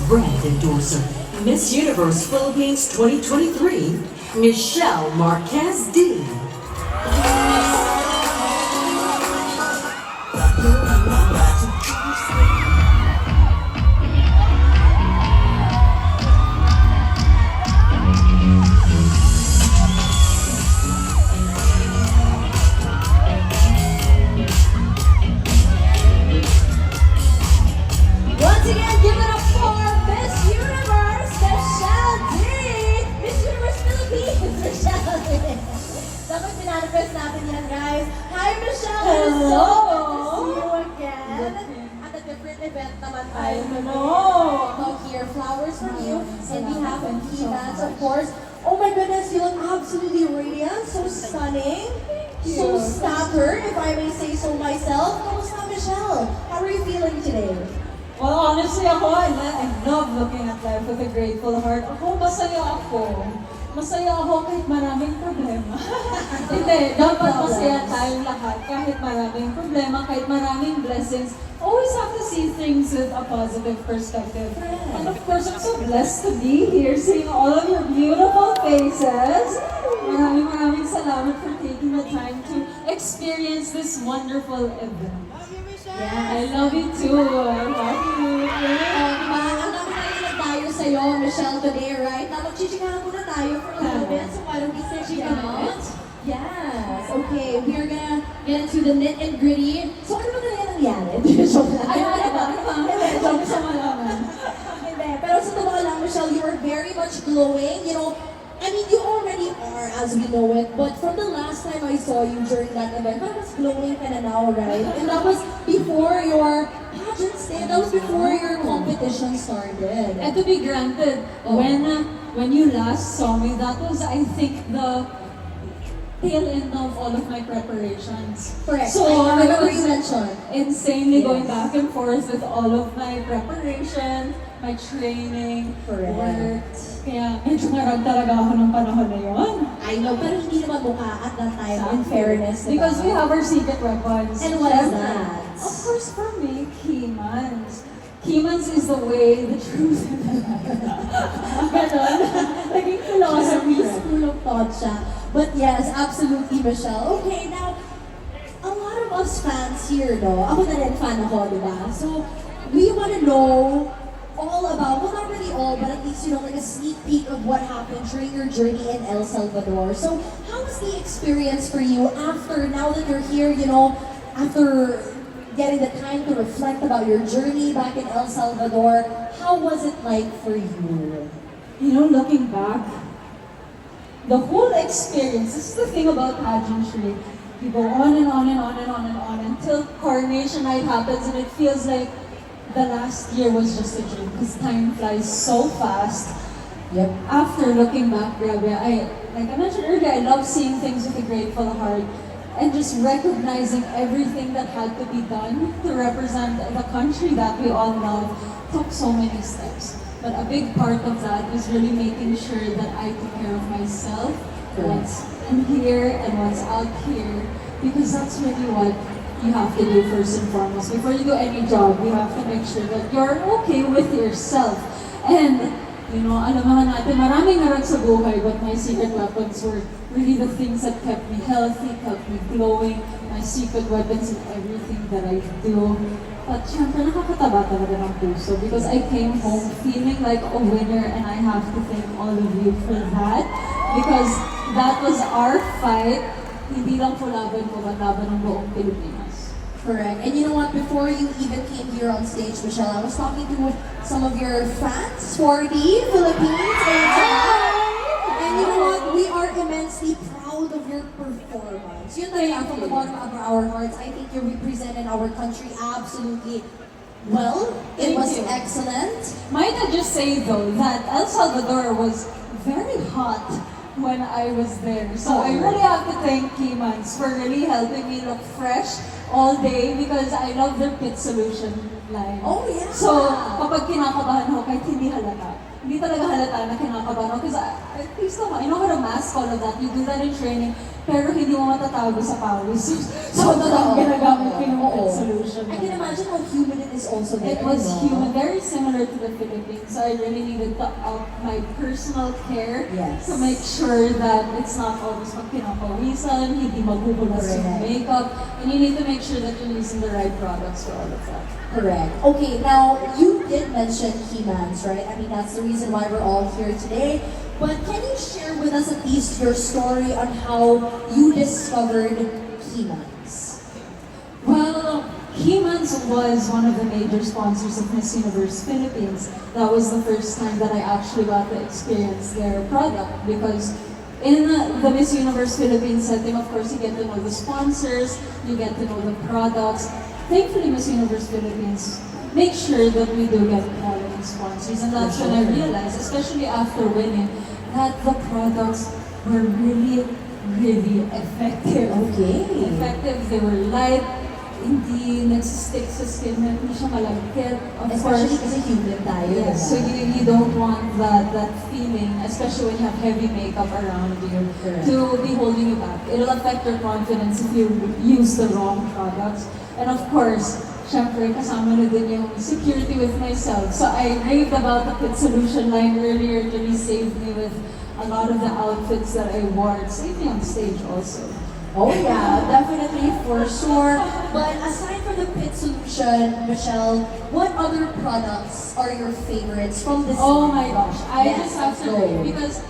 brand endorser, Miss Universe Philippines 2023, Michelle Marquez D. Once again, give it up for Miss Universe, Michelle D! Miss Universe Philippines, Michelle D! Dapat pinanifest natin yan, guys. Hi, Michelle! Hello! So good to see you again. At a different event naman tayo. I know. So here, flowers from you. And we have a key bands, of course. Oh my goodness, you look absolutely radiant. So stunning. So staggered, if I may say so myself. Kamusta, Michelle? How are you feeling today? Well, honestly I love looking at life with a grateful heart. Masaya ako. Masaya ako kahit maraming problema. Hindi, dapat masaya tayong lahat kahit maraming problema, kahit maraming blessings. Always have to see things with a positive perspective. And of course, I'm so blessed to be here, seeing all of your beautiful faces. Maraming salamat for taking the time to experience this wonderful event. Yeah, I love you too. I love you. diba? Ang nakikinig tayo sa'yo, Michelle, today, right? Na magchichikahan muna tayo for a little bit, so why don't we sit out? Yes, okay. We are gonna get into the nit and gritty. So ano ba talaga nangyari? Joke lang. Ano ba? Joke sa malaman. Hindi. Pero sa totoo lang, Michelle, you are very much glowing. You know, I mean, you already are, as we know it. But from the last time I saw you during that event, that was glowing ka na now, right? And that was before your pageant stay. That was before your competition started. And to be granted, when you last saw me, that was, I think, the tail end of all of my preparations. Correct. So I I remember was you mentioned. insanely Yes. going back and forth with all of my preparation, my training, Correct. work. Kaya medyo ngarag talaga ako ng panahon na yun. I know, pero hindi naman mukha at that time, in fairness. Diba? Because we have our secret weapons. And what is Syempre, that? Of course, for me, Kimans. Kimans is the way, the truth, and the light. Ganon. Naging philosophy, school of thought siya. But yes, absolutely, Michelle. Okay, now, a lot of us fans here, no? Ako na rin fan ako, di ba? So, we want to know all about, well, not really all, but at least, you know, like a sneak peek of what happened during your journey in El Salvador. So, how was the experience for you after, now that you're here, you know, after getting the time to reflect about your journey back in El Salvador, how was it like for you? You know, looking back, the whole experience, this is the thing about pageantry. You go on and on and on and on and on until coronation night happens and it feels like the last year was just a dream because time flies so fast. Yep. After looking back, grabe, like I mentioned earlier, I love seeing things with a grateful heart and just recognizing everything that had to be done to represent the country that we all love took so many steps. But a big part of that was really making sure that I took care of myself once in here and once out here, because that's really what you have to do first and foremost. Before you do any job, you have to make sure that you're okay with yourself. And, you know, alam naman natin, maraming harap sa buhay, but my secret weapons were really the things that kept me healthy, kept me glowing, my secret weapons in everything that I do. But syempre, nakakataba talaga ng puso because I came home feeling like a winner and I have to thank all of you for that because that was our fight. Hindi lang po laban ko, but laban ng buong Pilipinas. Correct. And you know what? Before you even came here on stage, Michelle, I was talking to some of your fans for the Philippines. And you know what? We are immensely proud of your performance. Yun talaga from the bottom of our hearts. I think you represented our country absolutely well. It was excellent. Might I just say though that El Salvador was very hot when I was there. So I really have to thank Kimans for really helping me look fresh all day because I love their pit solution line. Oh yeah. So kapag kinakabahan ako kahit hindi halata, hindi talaga halata na kinakabahan ako. Because at least naman, I know how to mask all of that. You do that in training, pero hindi mo matatago sa pawis. So, talagang ginagamit ko yung Oo. solution. I can imagine how humid it is also there. It was no? human, very similar to the Philippines. So I really needed to up my personal care Yes. to make sure that it's not always pag pinapawisan, hindi magugulas yung Correct. makeup, and you need to make sure that you're using the right products for all of that. Correct. Okay, now you did mention He-Mans, right? I mean, that's the reason why we're all here today. But can you share with us at least your story on how you discovered He-Mans? Well, He-Mans was one of the major sponsors of Miss Universe Philippines. That was the first time that I actually got to experience their product because in the Miss Universe Philippines setting, of course, you get to know the sponsors, you get to know the products. Thankfully, Miss Universe Philippines make sure that we do get quality sponsors, and that's when I realized, especially after winning, that the products were really, really effective. Okay. Effective, they were light, hindi nagsistick sa skin, hindi siya malagkit. Of Especially course, kasi human tayo. yes, so you don't want that feeling, especially when you have heavy makeup around you, Correct. to be holding you back. It'll affect your confidence if you use the wrong products. And of course, syempre, kasama na din yung security with myself. So I raved about the Fit Solution line earlier. It really saved me with a lot of the outfits that I wore. It saved me on stage also. Oh yeah, definitely for sure. But aside from the Fit Solution, Michelle, what other products are your favorites from this? Oh my gosh, I Yes, just have to go. rate because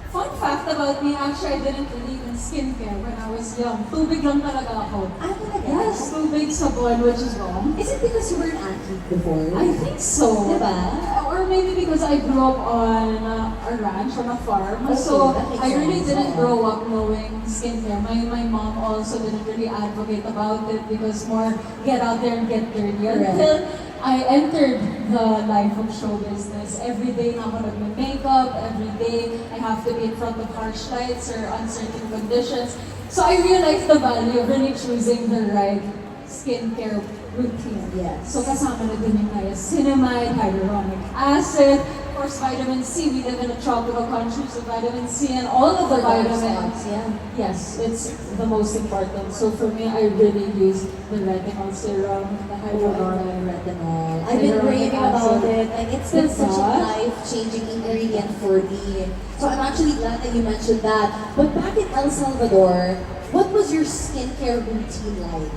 fun fact about me, actually I didn't believe in skincare when I was young. Tubig lang talaga ako. Ah, talaga? Yes, tubig, sabon, which is wrong. Is it because you were an athlete before? I think so. Diba? Or maybe because I grew up on a ranch, on a farm. Okay, So that makes I really sense. didn't grow up knowing skincare. My mom also didn't really advocate about it because more get out there and get dirty. Correct. Until I entered the life of show business. Every day na ako nagme-makeup, every day I have to be in front of harsh lights or uncertain conditions. So I realized the value of really choosing the right skincare routine. Yes. So kasama na din yung niacinamide, hyaluronic acid, of course vitamin C. We live in a tropical country, so vitamin C and all of the vitamins. Yeah. Yes, it's the most important. So for me, I really use the retinol serum, the hyaluronic. Retinol. I've been raving about it, and it's been such a Diba? life-changing ingredient for me. So I'm actually glad that you mentioned that. But back in El Salvador, what was your skincare routine like?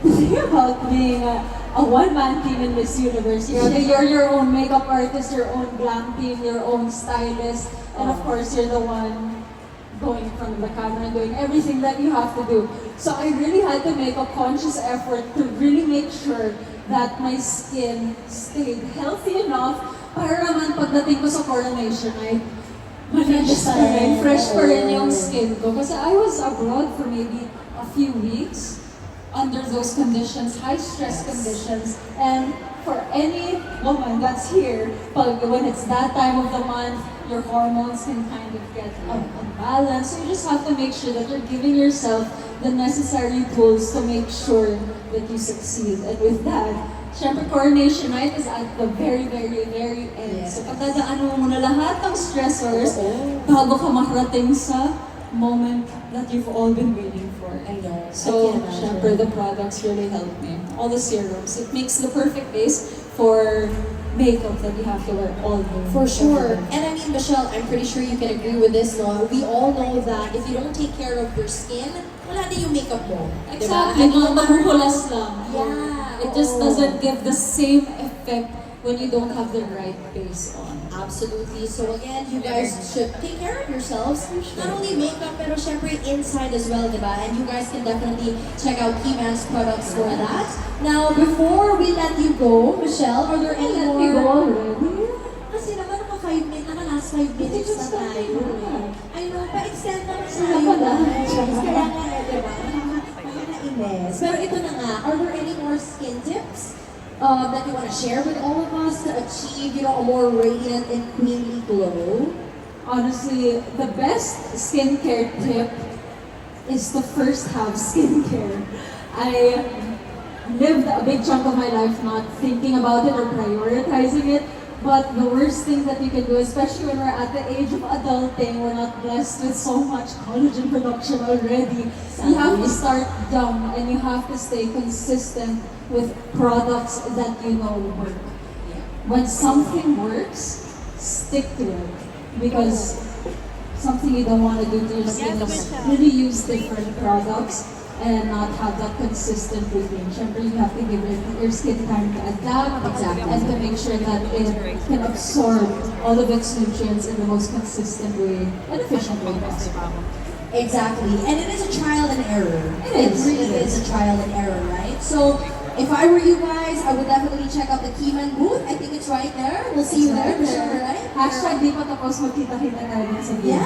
The thing about being a one-man team in Miss Universe, you're your own makeup artist, your own glam team, your own stylist, and of course, you're the one going in front of the camera and doing everything that you have to do. So I really had to make a conscious effort to really make sure that my skin stayed healthy enough para naman pagdating ko sa coronation night, malinis pa rin, fresh pa rin yung skin ko. Kasi I was abroad for maybe a few weeks under those conditions, high stress conditions, and for any woman that's here, when it's that time of the month, your hormones can kind of get unbalanced. So you just have to make sure that you're giving yourself the necessary tools to make sure that you succeed. And with that, syempre coronation night is at the very, very, very end. Yes. So pagdadaan mo muna lahat ng stressors bago ka makarating sa moment that you've all been waiting for. I know. So, I can imagine. syempre, the products really help me. All the serums. It makes the perfect base for makeup that you have to wear all day. For sure. And I mean, Michelle, I'm pretty sure you can agree with this, no? We all know that if you don't take care of your skin, wala din yung makeup mo. Exactly. Diba? Mga mahuhulas lang. Yeah. It just oo. doesn't give the same effect when you don't have the right base on. Absolutely. So again, you guys should take care of yourselves. Not only makeup, pero syempre inside as well, diba? And you guys can definitely check out He-Man's products for that. Now, before we let you go, Michelle, are there any Let more? me go already. Kasi naman naka 5 minutes, naka last 5 minutes na tayo. I know, pa-extend naman Saan tayo. ka na? Kaya nga, diba? Nakakainis. Pero ito na nga, are there any more skin tips that you want to share with all of us to achieve, you know, a more radiant and queenly glow? Honestly, the best skincare tip is to first have skincare. I lived a big chunk of my life not thinking about it or prioritizing it. But the worst thing that you can do, especially when we're at the age of adulting, we're not blessed with so much collagen production already. You have to start young and you have to stay consistent with products that you know work. When something works, stick to it. Because something you don't want to do to your skin is really use different products and not have that consistent routine. Siyempre, you have to give your skin time to adapt and to make sure that it can absorb all of its nutrients in the most consistent way and efficient way possible. Exactly. And it is a trial and error. It is. really is a trial and error, right? So, if I were you guys, I would definitely check out the Keyman booth. I think it's right there. We'll see you there for sure, right? Hashtag di pa tapos magkita-kita tayo sa Yes!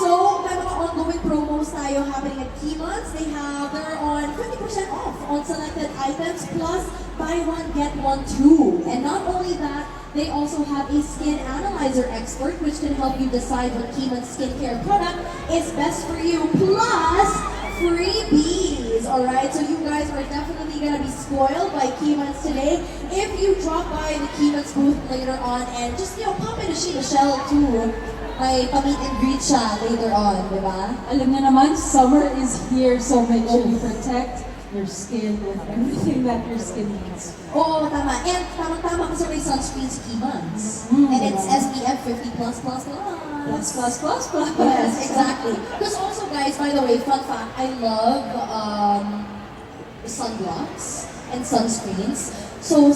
So, may mga ongoing promos tayo happening at Keyman's. They're on 50% off on selected items, plus buy one, get one too. And not only that, they also have a skin analyzer expert which can help you decide what Keyman's skincare product is best for you, plus freebies. Alright, so you guys are definitely gonna be spoiled by Keyman's today if you drop by the Keyman's booth later on and just, pop in to see Michelle too. May pa-meet and greet siya later on, di ba? Alam niyo naman, summer is here, so make sure you protect your skin with everything that your skin needs. Oo, tama. And tamang-tama kasi may sunscreen si Keyman's. And it's SPF 50++++. Yes, exactly. Because also, guys, by the way, fun fact, I love sunblocks and sunscreens. So,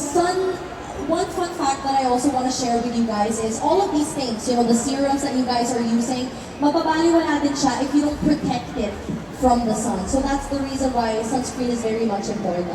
one fun fact that I also want to share with you guys is all of these things, the serums that you guys are using, mababaliwala din siya if you don't protect it from the sun. So that's the reason why sunscreen is very much important.